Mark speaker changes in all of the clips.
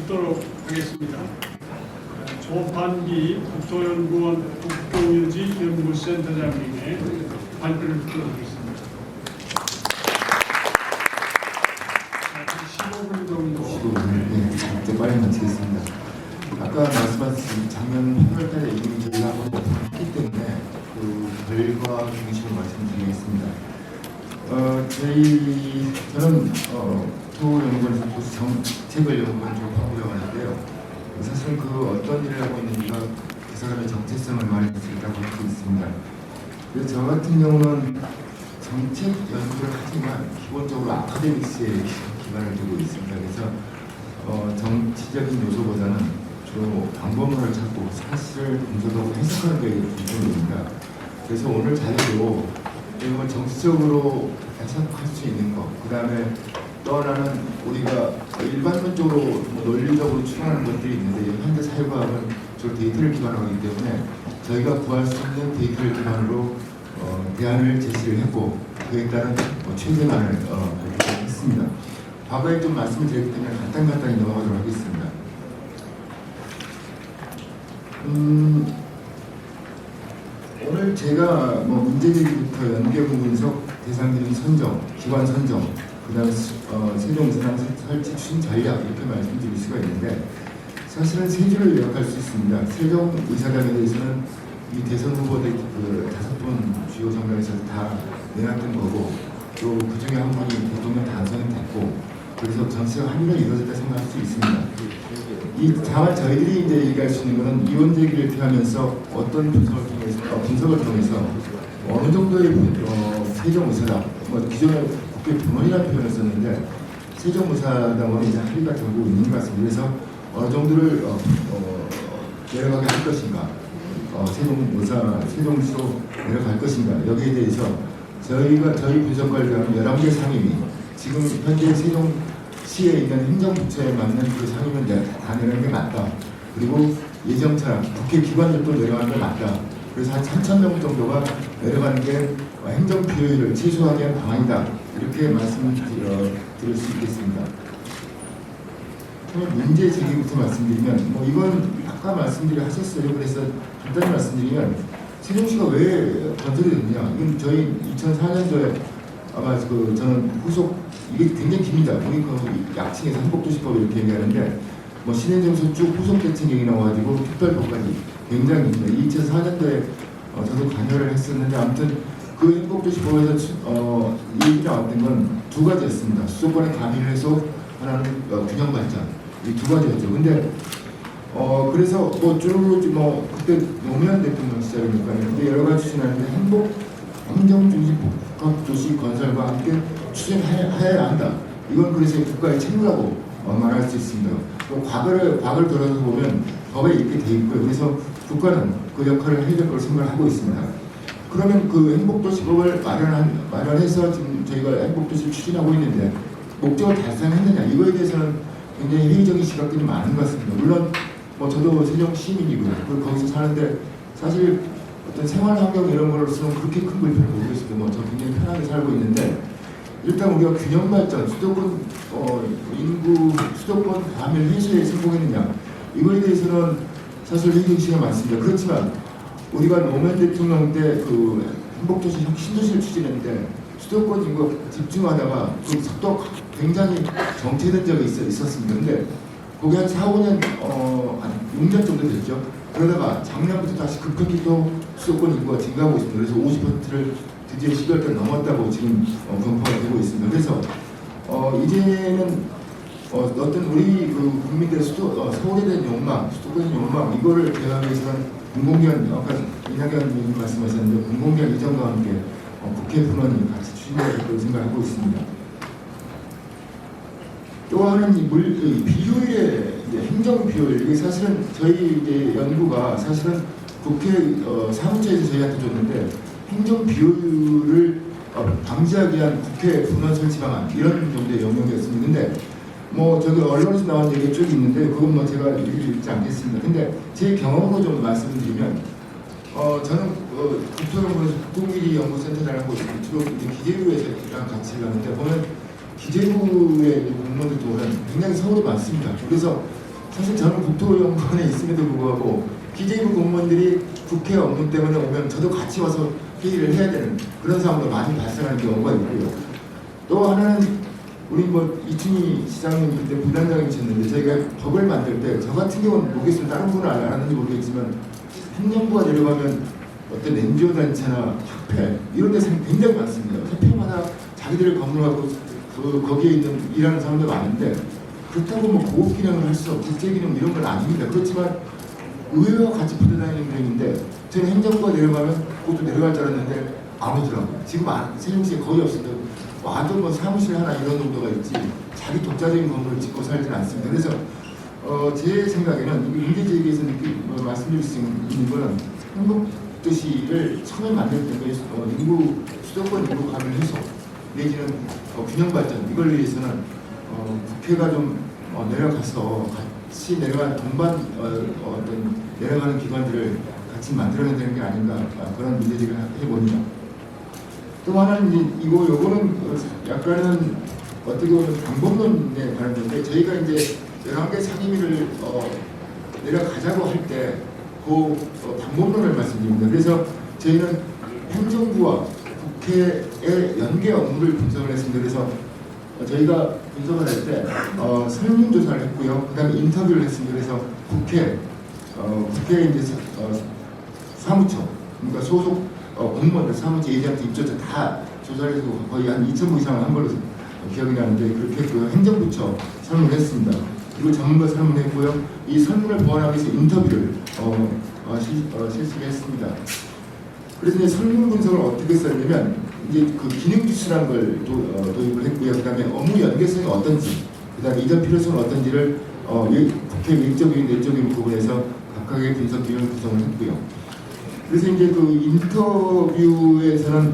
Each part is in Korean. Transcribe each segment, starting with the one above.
Speaker 1: 듣도록 하겠습니다. 조판기 국토연구원 국토유지연구센터장님의 발표를 듣도록 하겠습니다. 15분 정도.
Speaker 2: 15분. 네, 이제 빨리 마치겠습니다. 아까 말씀하신 작년 8월달에 이미 저희가 한번 했기 때문에 그 결과 중심으로 말씀드리겠습니다. 저는 국토연구원에서 정책을 연구한 쪽으로 하는데요. 사실 그 어떤 일을 하고 있는지가 그 사람의 정체성을 말할 수 있다고 할 수 있습니다. 그래서 저 같은 경우는 정책 연구를 하지만 기본적으로 아카데믹스에 기반을 두고 있습니다. 그래서 정치적인 요소보다는 주로 방법론을 찾고 사실을 분석하고 해석하는 게 기본입니다. 그래서 오늘 자료도 이걸 정치적으로 해석할 수 있는 것, 그 다음에 또 하나는 우리가 일반론적으로 논리적으로 추론하는 것들이 있는데 현대 사회과학은 주로 데이터를 기반으로 하기 때문에 저희가 구할 수 있는 데이터를 기반으로 대안을 제시를 했고 그에 따른 최대한을 했습니다. 과거에 좀 말씀을 드렸기 때문에 간단히 넘어가도록 하겠습니다. 오늘 제가 문제제기부터 연계분 분석, 대상기준 선정, 기관 선정, 그 다음에 세종우선 설치 추진 전략 이렇게 말씀드릴 수가 있는데 사실은 세 줄을 요약할 수 있습니다. 세종의사당에 대해서는 이 대선 후보들 그 5분 주요 정당에서 다 내놨던 거고 또 그 중에 한 분이 대통령 당선이 됐고 그래서 전체가 합의가 이루어졌다 생각할 수 있습니다. 다만 저희들이 이제 얘기할 수 있는 것은 이원 제기를 피하면서 어떤 분석을 통해서 어느 정도의 세종의사당, 기존에 국회 본원이라는 표현을 썼는데 세종의사당으로 이제 합의가 되고 있는 것 같습니다. 그래서 어느 정도를 내려가게 할 것인가, 세종시로 내려갈 것인가 여기에 대해서 저희 분석관리를 하는 11개 상임위, 지금 현재 세종시에 있는 행정부처에 맞는 그 상임위는 다 내려가는 게 맞다. 그리고 예정처럼 국회 기관들도 내려가는 게 맞다. 그래서 한 3,000명 정도가 내려가는 게 행정 비효율을 최소화하기 위한 방안이다. 이렇게 말씀을 드릴 수 있겠습니다. 그러면 문제 제기부터 말씀드리면 이건 아까 하셨어요. 그래서 간단히 말씀드리면 세종시가 왜 건설이 됐냐. 이건 저희 2004년도에 아마 저는 후속 이게 굉장히 깁니다. 우리 약칭에서 한국도시법 이렇게 얘기하는데 신행정서 쭉 후속 대책령이 나와가지고 특별법까지 굉장히 깁니다. 2004년도에 저도 관여를 했었는데 아무튼 그 행복도시법에서 얘기 나왔던 건 두 가지였습니다. 수도권에 가미를 해서 하나는 균형 발전 이 두 가지였죠. 근데 그래서 그때 노무현 대통령 시절이니까 근데 여러 가지 추진하는데 행정 중심 복합 도시 건설과 함께 추진해야 한다. 이건 그래서 국가의 책무라고 말할 수 있습니다. 또 과거를 돌아서 보면 법에 이렇게 돼 있고요. 그래서 국가는 그 역할을 해야 될 걸 생각하고 있습니다. 그러면 그 행복도시법을 마련해서 지금 저희가 행복도시를 추진하고 있는데 목적을 달성했느냐 이거에 대해서는 굉장히 회의적인 시각들이 많은 것 같습니다. 물론 저도 세종 시민이고요. 그리고 거기서 사는데 사실 어떤 생활 환경 이런 거로서는 그렇게 큰 불편을 모르겠습니다. 저 굉장히 편하게 살고 있는데 일단 우리가 균형 발전, 수도권 과밀 해소에 성공했느냐 이거에 대해서는 사실 회의적인 시각이 많습니다. 그렇지만 우리가 노무현 대통령 때 그 행복도시 신도시를 추진했는데 수도권 인구가 집중하다가 그 속도가 굉장히 정체된 적이 있었습니다. 근데 그게 한 4, 5년, 한 6년 정도 됐죠. 그러다가 작년부터 다시 급격히 또 수도권 인구가 증가하고 있습니다. 그래서 50%를 드디어 12월달 넘었다고 지금 공포가 되고 있습니다. 그래서 이제는 어떤 우리 그 국민들의 서울에 대한 욕망, 수도권의 욕망 이거를 대하기 위해서는 공공기관, 아까 이낙연 의원님 말씀하셨는데 공공기관 이전과 함께 국회 분원이 같이 추진해야 될 거라고 생각하고 있습니다. 또 하나는 비효율의 행정 비효율, 이게 사실은 저희 연구가 사실은 국회 사무처에서 저희한테 줬는데 행정 비효율을 방지하기 위한 국회 분원 설치 방안 이런 정도의 영역이었습니다. 근데 저기 언론에서 나온 얘기가 쭉 있는데 그건 제가 읽지 않겠습니다. 근데 제 경험으로 좀 말씀을 드리면 저는 국토연구원에서 국공기지연구센터라는 곳이 주로 기재부에서랑 같이 일하는데 보면 기재부의 공무원들 보면 굉장히 서울이 많습니다. 그래서 사실 저는 국토연구원에 있음에도 불구하고 기재부 공무원들이 국회 업무 때문에 오면 저도 같이 와서 회의를 해야 되는 그런 상황도 많이 발생하는 경우가 있고요. 또 하나는 우리 뭐 이춘희 시장님 그때 부단장이셨는데 저희가 법을 만들 때 저 같은 경우는 모르겠습니다. 다른 분은 알았는지 모르겠지만 행정부가 내려가면 어떤 NGO 단체나 협회 이런 데서 굉장히 많습니다. 협회마다 자기들의 건물 갖고 거기에 있는 일하는 사람들 많은데 그렇다고 뭐 고급 기능을 할 수 없고 국제 기능 이런 건 아닙니다. 그렇지만 의회와 같이 붙어다니는 기능인데 저는 행정부가 내려가면 그것도 내려갈 줄 알았는데 안 오더라고요. 지금 세종시에 거의 없습니다. 완전 뭐 사무실 하나 이런 정도가 있지 자기 독자적인 건물을 짓고 살지는 않습니다. 그래서 제 생각에는 문제 제기에서 말씀드릴 수 있는 거는 행복도시를 처음에 만들 때 인구 수도권 인구 감을 해소 내지는 균형 발전 이걸 위해서는 국회가 좀 내려가서 같이 내려간 동반 어떤 내려가는 기관들을 같이 만들어야 되는 게 아닌가 그런 문제제기를 해봅니다. 또 하나는 요거는 약간은 어떻게 보면 방법론에 관한 건데 저희가 이제 11개 상임위를 내려가자고 할 때 그 방법론을 말씀드립니다. 그래서 저희는 행정부와 국회의 연계 업무를 분석을 했습니다. 그래서 저희가 분석을 할 때 설문조사를 했고요. 그 다음에 인터뷰를 했습니다. 그래서 국회 이제 사무처, 그러니까 소속 공무원들, 사무처, 예비한테 입조자 다 조사를 해서 거의 한 2,000부 이상을 한 걸로 기억이 나는데 그렇게 그 행정부처 설문을 했습니다. 그리고 전문가 설문했고요. 이 설문을 보완하기 위해서 인터뷰를 실시를 했습니다. 그래서 이제 설문 분석을 어떻게 썼냐면 이제 그 기능 지수라는 걸 도입을 했고요. 그다음에 업무 연계성이 어떤지, 그다음에 이전 필요성은 어떤지를 국회 외적인 내적인 부분에서 각각의 분석 기능을 구성을 했고요. 그래서 이제 그 인터뷰에서는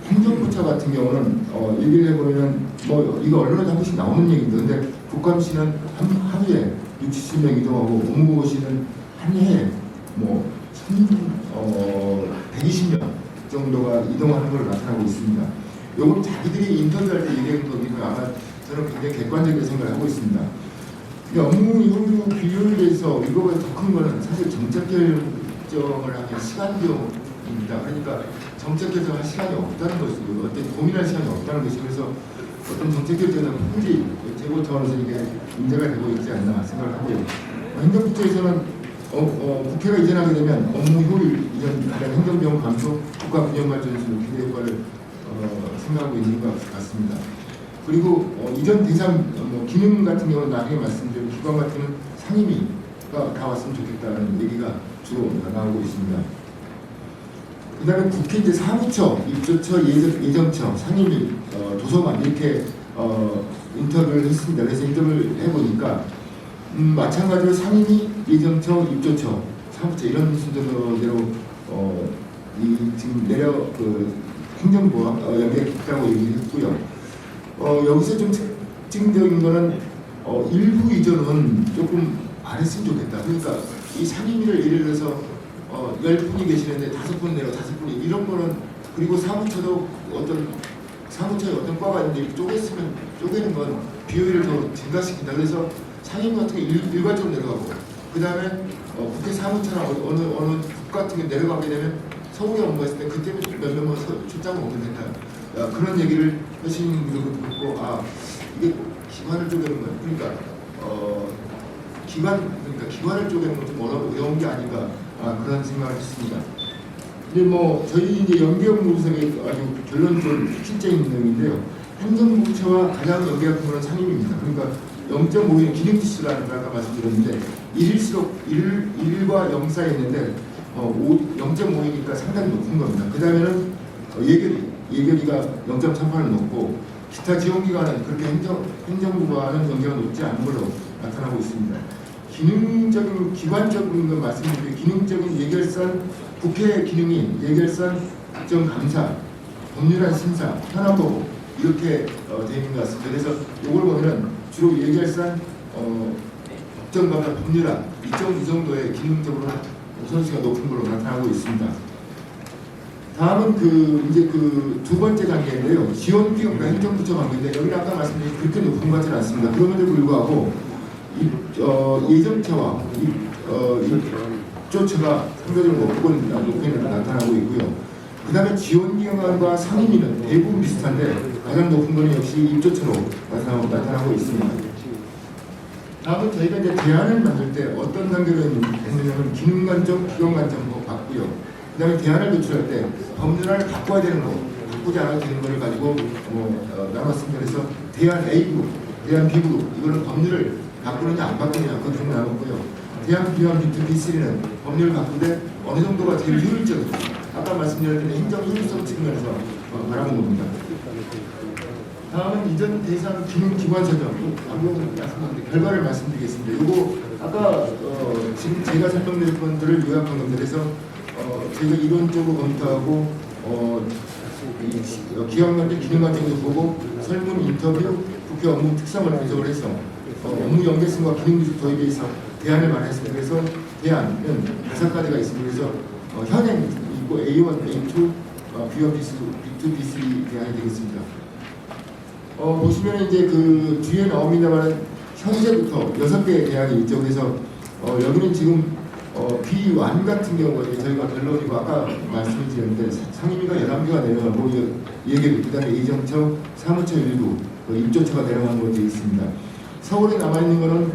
Speaker 2: 행정부처 같은 경우는 얘기를 해보면 뭐 이거 언론에 한 번씩 나오는 얘기인데 근데 국감시는 하루에 60-70명 이동하고 업무고시는 한 해에 뭐 120명 정도가 이동하는 걸로 나타나고 있습니다. 요건 자기들이 인터뷰할 때 얘기한 거기는 아마 저는 굉장히 객관적인 생각을 하고 있습니다. 업무 효율 비율에서 이거보다 더 큰 거는 사실 정책 결정을 하기 시간 비용입니다. 그러니까 정책 결정할 시간이 없다는 것이고 어떤 고민할 시간이 없다는 것이 그래서 어떤 정책 결정은 품질 제고 차원에서 이게 문제가 되고 있지 않나 생각을 하고요. 행정부처에서는 국회가 이전하게 되면 업무 효율 이전 가령 행정비용 감소, 국가 균형 발전에서 기대 효과를 생각하고 있는 것 같습니다. 그리고 이전 대상 기능 같은 경우는 나중에 말씀드린 기관 같은 경우는 상임위가 다 왔으면 좋겠다는 얘기가 주로 나오고 있습니다. 그 다음에 국회 이제 사무처, 입조처, 예정처, 상임위, 도서관 이렇게 인터뷰를 했습니다. 그래서 인터뷰를 해보니까 마찬가지로 상임위, 예정처, 입조처, 사무처 이런 순서대로 지금 행정부와 연계했다고 얘기했고요. 여기서 좀 특징적인 거는 일부 이전은 조금 안 했으면 좋겠다. 그러니까 이 상임위를 예를 들어서 10분이 계시는데 5분 내려 5분이 이런 거는 그리고 사무처도 사무처에 어떤 과가 있는데 쪼개는 건 비효율을 더 증가시킨다. 그래서 상임위 같은 게 일괄적으로 내려가고 그 다음에 국회 사무처나 어느 국 같은 게 내려가게 되면 서울에 업무가 있을 때 그때 몇 명만 출장을 오면 된다. 그런 얘기를 하시는 분들도 있고 이게 기관을 쪼개는 거예요. 그러니까 기관을 쪼개는 건 좀 어려운 게 아닌가 그런 생각을 했습니다. 근데 뭐 저희 이제 연계업무 분석의 아주 결론적인 핵심적인 내용인데요. 행정부처와 가장 연계가 큰 건 상임위입니다. 그러니까 0.5인 기능 지수라는 걸 아까 말씀드렸는데 1과 0 사이에 있는데 0.5이니까 상당히 높은 겁니다. 그 다음에는 예결위가 0.38을 높고 기타 지원기관은 그렇게 행정부와는 연계가 높지 않은 걸로 나타나고 있습니다. 기능적인 기관적인 건 말씀드리면 기능적인 예결선 국회 기능이 예결선 국정감사 법률안 심사 현안보고 이렇게 되어 있는 것 같습니다. 그래서 이걸 보면 주로 예결선 국정감사 법률안 이 정도의 기능적으로 우선순위가 높은 걸로 나타나고 있습니다. 다음은 이제 두 번째 단계인데요. 지원기관과 행정부처 관계인데 여기는 아까 말씀드린 그렇게 높은 것 같지는 않습니다. 그럼에도 불구하고 예정차와 입조차가 상대적으로 높게 나타나고 있고요. 그 다음에 지원기관과 상임위는 대부분 비슷한데 가장 높은 것은 역시 입조차로 나타나고 있습니다. 다음은 저희가 이제 대안을 만들 때 어떤 단계로 했느냐면 기능관점, 기관관점 봤고요. 그 다음에 대안을 도출할 때 법률안을 바꿔야 되는 거, 바꾸지 않아도 되는 거를 가지고 나눴습니다. 그래서 대안 A그룹, 대안 B그룹, 이거는 법률을 바꾸느냐 안 바꾸느냐 그 중 나눴고요. 대안 B와 B2, B3는 법률을 바꾸되 어느 정도가 제일 효율적인지 아까 말씀드렸던 행정 효율성 측면에서 바라본 겁니다. 다음은 이전 대상 기능기관 설정, 결과를 말씀드리겠습니다. 이거 아까 지금 제가 설명드린 것들을 요약한 겁니다. 그래서 저희가 이론적으로 검토하고 기관관계 기능관점도 보고 설문 인터뷰 국회 업무 특성을 분석을 해서 업무 연계성과 기능 도입에 있어 대안을 마련했습니다. 그래서 대안은 5가지가 있습니다. 그래서 현행 있고 A1, A2, B1, B2, B3 대안이 되겠습니다. 보시면 이제 그 뒤에 나옵니다만 현재부터 6개의 대안이 있죠. 그래서 여기는 지금 B1 같은 경우에 저희가 결론이고 아까 말씀을 드렸는데 상임위가 11개가 내려가고 예계도 그다음에 예정처, 사무처 일부, 입조처가 내려가는 것도 있습니다. 서울에 남아있는 거는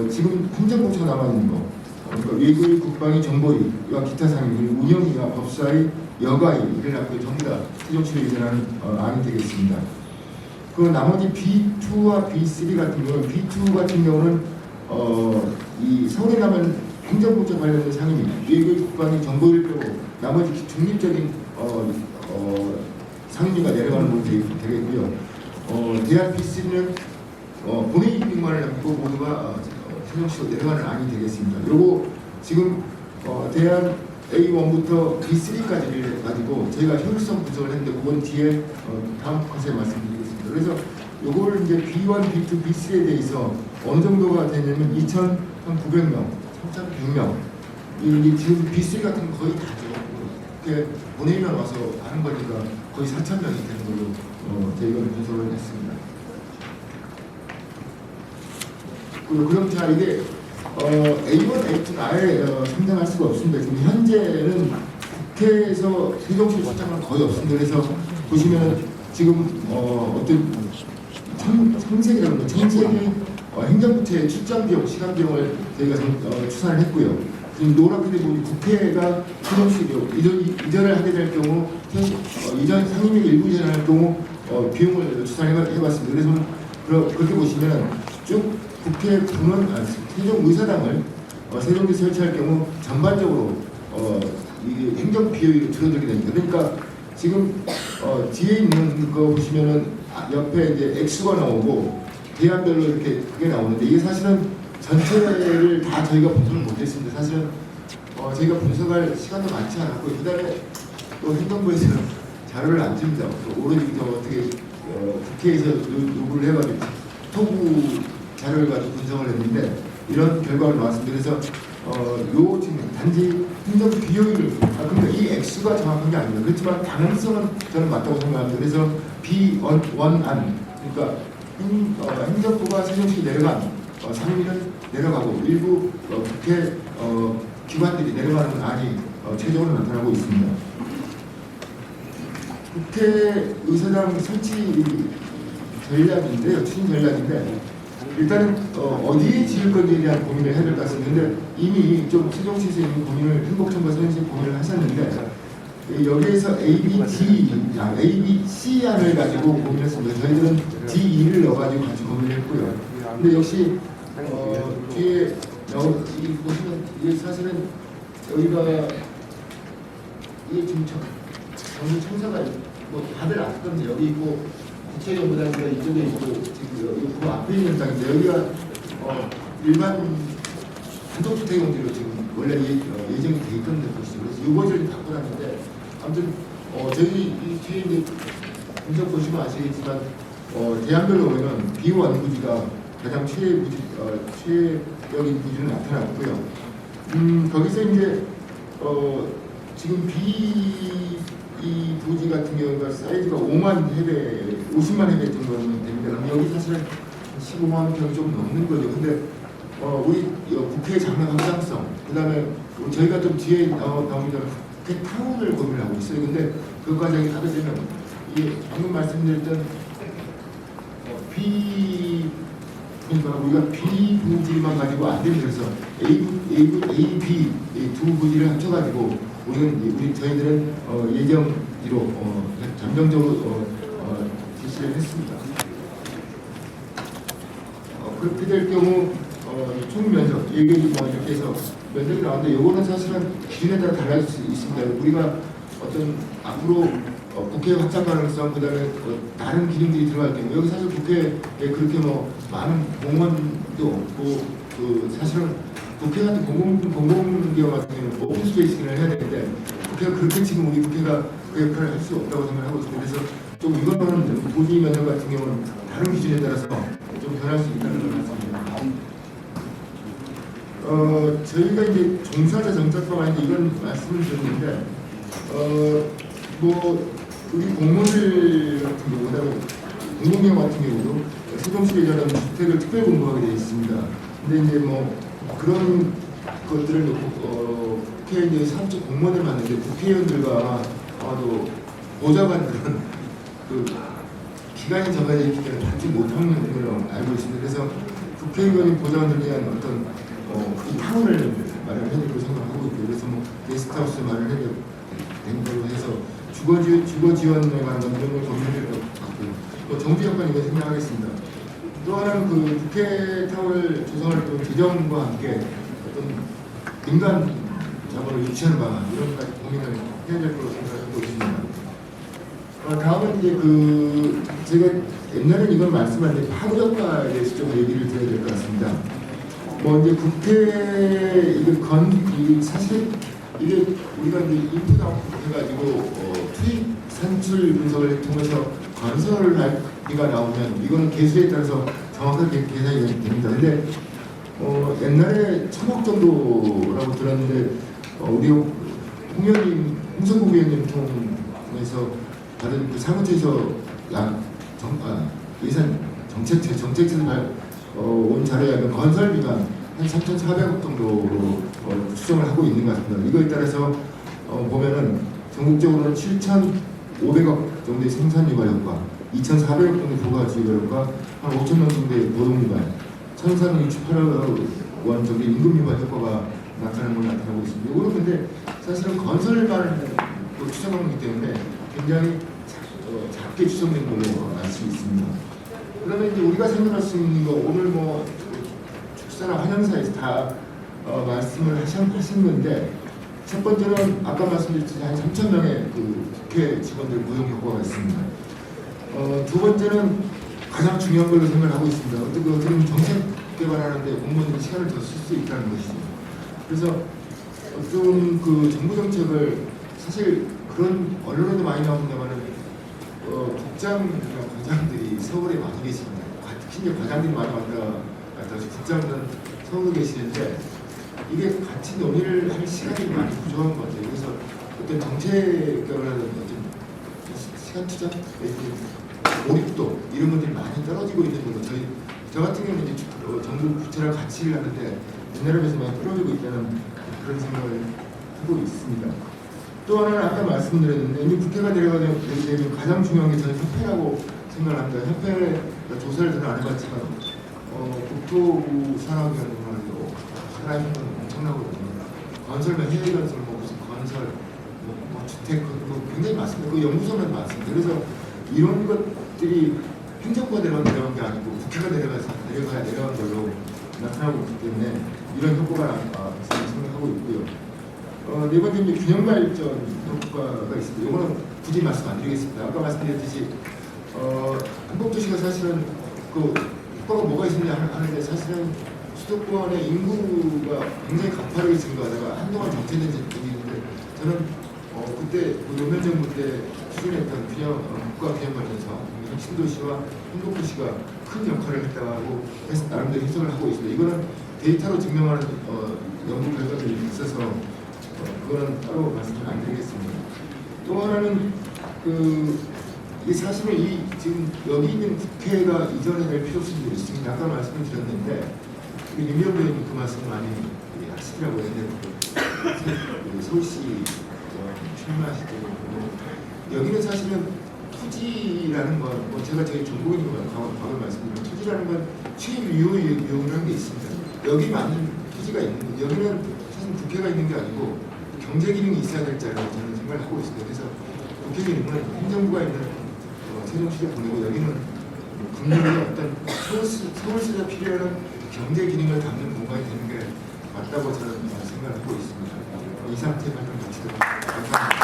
Speaker 2: 지금 행정부처 남아있는 거 그러니까 외교위, 국방위, 정보위와 기타 상임, 그리고 운영위와 법사위, 여가위 이를 갖고 전부 다 세종시로 이전하는 안이 되겠습니다. 그 나머지 B2와 B3 같은 경우는 B2 같은 경우는 이 서울에 남은 행정부처 관련된 상임위, 외교위, 국방위, 정보위를 빼고 나머지 중립적인 상임위가 내려가는 것도 되겠고요. 대안 B3는 본회의 기능만을 남고 모두가 세종시로 내려가는 안이 되겠습니다. 요거 지금 대안 A1부터 B3까지를 가지고 저희가 효율성 분석을 했는데 그건 뒤에 다음 컷에 말씀드리겠습니다. 그래서 요거를 이제 B1, B2, B3에 대해서 어느 정도가 되냐면 2,900명, 3,100명 이 지금 B3 같은 거 거의 다죠. 이렇게 본회의만 와서 하는 거니까 거의 4,000명이 되는 걸로 저희가 분석을 했습니다. 그럼 자 이게 A1, A2는 아예 상정할 수가 없습니다. 지금 현재는 국회에서 세종시 출장은 거의 없습니다. 그래서 보시면 지금 어떤 청색이라는 거, 청색이 행정부처의 출장 비용, 시간 비용을 저희가 추산을 했고요. 지금 노랗게 보니 국회가 세종시로 이전을 하게 될 경우, 이전 상임위가 일부 이전할 경우 비용을 추산해봤습니다. 그래서 그렇게 보시면 쭉 국회 군원, 세종의사당을 세종시 설치할 경우 전반적으로 이게 행정 비용이 줄어들게 됩니다. 그러니까 지금 뒤에 있는 거 보시면은 옆에 이제 액수가 나오고 대안별로 이렇게 그게 나오는데 이게 사실은 전체를 다 저희가 분석을 못했습니다. 사실은 저희가 분석할 시간도 많지 않았고 그다음에 또 행정부에서는 자료를 안 줍니다. 오로지 어떻게 국회에서 요구를 해가지고 토부 자료를 가지고 분석을 했는데 이런 결과가 나왔습니다. 그래서 요 지금 단지 행정 비용을 그러니까 이 액수가 정확한 게 아닙니다. 그렇지만 방향성은 저는 맞다고 생각합니다. 그래서 B1안 그러니까 행정부가 세종시 내려간 상임위는 내려가고 일부 국회 기관들이 내려가는 안이 최종으로 나타나고 있습니다. 국회의사당 설치 전략인데요, 추진 전략인데 일단은 어디에 지을 건지에 대한 고민을 해야 될 것 같습니다. 근데 이미 좀 세종시에서 이미 고민을 행복정부 세종시 고민을 하셨는데 여기에서 A, B, C 안을 가지고 고민했습니다. 저희들은 D2를 넣어가지고 같이 고민을 했고요. 근데 역시 뒤에 보시면 이게 사실은 여기가 이게 지금 정부 청사가 뭐 다들 알 건데 여기 있고 국회의원보다는 이쪽에 있고 지금 그 앞에 있는 땅인데 여기가 일반 단독주택용지로 지금 원래 예정이 돼 있던 곳이죠. 그래서 이것을 갖고 났는데 아무튼 저희 이 뒤에 이제 분석 보시면 아시겠지만 대안별로 보면 B1 부지가 가장 최적인 부지로 나타났고요. 거기서 이제 지금 이 부지 같은 경우가 사이즈가 50만 해배 정도는 됩니다. 여기 사실은 15만 평이 좀 넘는 거죠. 근데 우리 국회 장래 확장성, 그다음에 저희가 좀 뒤에 나옵니다. 국회 타운을 고민을 하고 있어요. 근데 그 과정이 하게 되면 이게 방금 말씀드렸던 그러니까 우리가 B 부지만 가지고 안 되면 그래서 A, B 두 부지를 합쳐가지고 저희들은 예정지로 잠정적으로 제시를 했습니다. 그렇게 될 경우 총 면적 이게 뭐 이렇게 해서 면적이 나오는데 이거는 사실은 기준에 따라 달라질 수 있습니다. 우리가 어떤 앞으로 국회 확장 가능성 그다음에 다른 기능들이 들어갈 경우 여기 사실 국회에 그렇게 뭐 많은 공원도 없고 사실은 국회 같은 공공기관 같은 경우는 뭐 오픈 스페이스를 해야 되는데 국회가 그렇게 지금 우리 국회가 그 역할을 할 수 없다고 생각하고 있습니다. 그래서 좀 이거는 부지 면적 같은 경우는 다른 기준에 따라서 좀 변할 수 있다는 걸 말씀드립니다. 저희가 이제 종사자 정책법안인데 이건 말씀을 드렸는데 뭐 우리 공무원들 같은 경우 그다음에 공공기관 같은 경우도 세종시에 관한 주택을 특별 공부하게 되어 있습니다. 근데 이제 뭐 그런 것들을 놓고 국회에 이제 사업적 공무원을 맡는데 국회의원들과 아마도 보좌관들은 그 기간이 정해져 있기 때문에 받지 못하는 걸로 알고 있습니다. 그래서 국회의원이 보좌관들에 대한 어떤 이 타운을 마련해야 된다고 생각하고 있고 그래서 뭐 게스트하우스 마련해야 되는 걸로 해서 주거 지원에 관한 이런 걸 고민할 것 같고요. 또 정부 여건 이거 생각하겠습니다. 또 하나는 그 국회 타운을 조성할 때 재정과 함께 어떤 민간 자본을 유치하는 방안 이런 것까지 고민을 해야 될 거로 생각하고 있습니다. 다음은 이제 제가 옛날에 이걸 말씀하는데 파급 효과에 대해서 좀 얘기를 드려야 될 것 같습니다. 뭐 이제 국회 이게 사실 이게 우리가 이제 인풋 아웃풋 해가지고 투입 산출 분석을 통해서 건설비가 나오면 이거는 개수에 따라서 정확하게 계산이 됩니다. 근데 옛날에 1,000억 정도라고 들었는데 우리 홍성국 위원님 통해서 다른 그 사무처에서 예산 정책에서 온 자료에 하면 건설비가 한 3,400억 정도로 추정을 하고 있는 것 같습니다. 이거에 따라서 보면은 전국적으로는 7,500억 정도의 생산 유발 효과, 2,400억 정도의 부가 지유발 효과, 한 5,000명 정도의 노동 유발, 1,368억 원 정도의 임금 유발 효과가 나타나는 걸 나타나고 있습니다. 이거는 근데 사실은 건설만 추정하는 거기 때문에 굉장히 작게 추정된 걸로 알 수 있습니다. 그러면 이제 우리가 생각할 수 있는 거 오늘 뭐 축사나 환영사에서 다 말씀을 하신 건데 첫 번째는 아까 말씀드렸듯이 한 3,000명의 그 국회 직원들 고용 효과가 있습니다. 두 번째는 가장 중요한 걸로 생각하고 있습니다. 어떻게 정책 개발하는데 공무원들이 시간을 더 쓸 수 있다는 것이죠. 그래서 좀 그 정부 정책을 사실 그런 언론에도 많이 나옵니다만은 국장이나 과장들이 서울에 많이 계십니다. 특히 이제 과장들이 많이 왔다 갔다 하시고 국장들은 서울에 계시는데 이게 같이 논의를 할 시간이 많이 부족한 것 같아요. 그래서 어떤 정책을 하는 어떤 시간 투자, 몰입도 이런 것들이 많이 떨어지고 있는 거죠. 저 같은 경우는 이제 정부 부처랑 같이 하는데 옛날에 많이 떨어지고 있다는 그런 생각을 하고 있습니다. 또 하나는 아까 말씀드렸는데 이미 국회가 내려가게 되면 가장 중요한 게 저는 협회라고 생각을 합니다. 협회 조사를 저는 안 해봤지만 국토부 산업위원회도 사람이 엄청나거든요. 건설면 해외 건설, 무슨 건설, 주택 굉장히 많습니다. 그 연구소는 많습니다. 그래서 이런 것들이 행정부가 내려간 게 아니고 국회가 내려간 걸로 나타나고 있기 때문에 이런 효과가 생각하고 있고요. 네 번째 이제 균형 발전 효과가 있습니다. 이거는 굳이 말씀 안 드리겠습니다. 아까 말씀드렸듯이 한국도시가 사실은 그 효과가 뭐가 있느냐 하는데 사실은 수도권의 인구가 굉장히 가파르게 증가하다가 한동안 정체된 적이 있는데 저는 그때 노무현 정부 때 추진했던 국가 균형 발전 사업, 신도시와 한국도시가 큰 역할을 했다고 해서 나름대로 해석을 하고 있습니다. 이거는 데이터로 증명하는 연구 결과들이 있어서 그거는 따로 말씀을 안 드리겠습니다. 또 하나는 이게 사실은 이 지금 여기 있는 국회가 이전에 될 필요성도 있습니다. 아까 말씀을 드렸는데 윤미향 의원님 그 말씀 많이 하시더라고요. 근데 서울시 출마하시고 여기는 사실은 토지라는 건 뭐 제가 저희 정보인인 과거 말씀드린 토지라는 건 최유효라는 게 있습니다. 여기 많은 토지가 있는 여기는 사실 국회가 있는 게 아니고 경제 기능이 있어야 될 자리라고 저는 생각을 하고 있습니다. 그래서 국회 기능은 행정부가 있는 세종시를 보내고 여기는 국민의 어떤 서울시가 필요한 경제 기능을 담는 공간이 되는 게 맞다고 저는 생각을 하고 있습니다. 이 상태만 좀 마치도록 하겠습니다. 감사합니다.